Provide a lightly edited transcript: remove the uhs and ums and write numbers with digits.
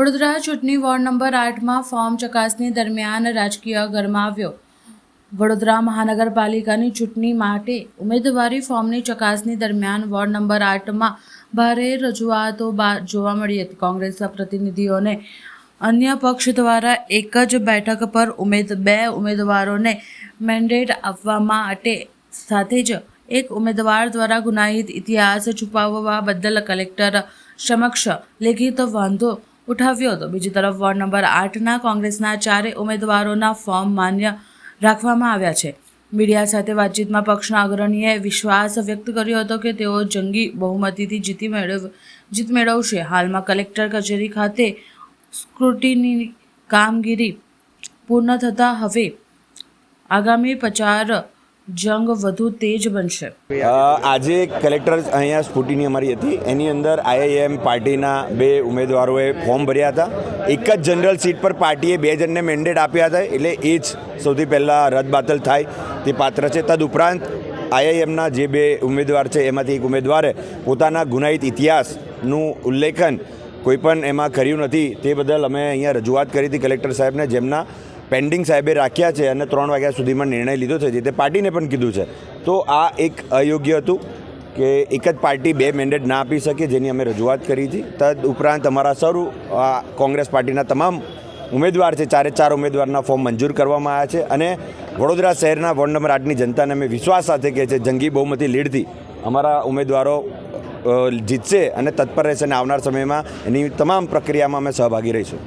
વડોદરા ચૂંટણી ward number 8માં form ચકાસણી દરમિયાન રાજકીય ગરમાવ્યો। વડોદરા મહાનગરપાલિકાની ચૂંટણી માટે ઉમેદવારી ફોર્મની ચકાસણી દરમિયાન વોર્ડ નંબર 8માં ભારે રજૂઆતો જોવા મળી હતી। કોંગ્રેસના પ્રતિનિધિઓને અન્ય પક્ષ દ્વારા એક જ બેઠક પર બે ઉમેદવારોને મેન્ડેટ આપવા માટે સાથે જ એક ઉમેદવાર દ્વારા ગુનાહિત ઇતિહાસ છુપાવવા બદલ કલેક્ટર સમક્ષ લેખિત વાંધો ઉઠાવ્યો હતો। બીજી તરફ વોર્ડ નંબર 8ના કોંગ્રેસના 4 ઉમેદવારોના ફોર્મ માન્ય રાખવામાં આવ્યા છે। મીડિયા સાથે વાતચીતમાં પક્ષના અગ્રણીએ વિશ્વાસ વ્યક્ત કર્યો હતો કે તેઓ જંગી બહુમતીથી જીત મેળવશે। હાલમાં કલેક્ટર કચેરી ખાતે સ્ક્રુટિની કામગીરી પૂર્ણ થતાં હવે આગામી પ્રચાર જંગ વધુ તેજ બનશે। આજે કલેક્ટર અહીંયા સ્કૂટીની અમારી હતી, એની અંદર આઈઆઈએમ પાર્ટીના 2 ઉમેદવારોએ ફોર્મ ભર્યા હતા। એક જ જનરલ સીટ પર પાર્ટીએ 2 જણને મેન્ડેટ આપ્યા હતા, એટલે એ જ સૌથી પહેલાં રદબાતલ થાય તે પાત્ર છે। તદુપરાંત આઈઆઈએમના જે 2 ઉમેદવાર છે એમાંથી એક ઉમેદવારે પોતાના ગુનાહિત ઇતિહાસનું ઉલ્લેખન કોઈપણ એમાં કર્યું નથી, તે બદલ અમે અહીંયા રજૂઆત કરી હતી કલેક્ટર સાહેબને, જેમના પેન્ડિંગ સાહેબે રાખ્યા છે અને 3 વાગ્યા સુધીમાં નિર્ણય લીધો છે, જે તે પાર્ટીને પણ કીધું છે। તો આ એક અયોગ્ય હતું કે એક જ પાર્ટી 2 મેન્ડેટ ના આપી શકે, જેની અમે રજૂઆત કરી હતી। તદ ઉપરાંત અમારા સૌ કોંગ્રેસ પાર્ટીના તમામ ઉમેદવાર છે, 4 ઉમેદવારના ફોર્મ મંજૂર કરવામાં આવ્યા છે અને વડોદરા શહેરના વોર્ડ નંબર 8ની જનતાને અમે વિશ્વાસ સાથે કહે છે જંગી બહુમતી લીડથી અમારા ઉમેદવારો જીતશે અને તત્પર રહેશે અને આવનાર સમયમાં એની તમામ પ્રક્રિયામાં અમે સહભાગી રહીશું।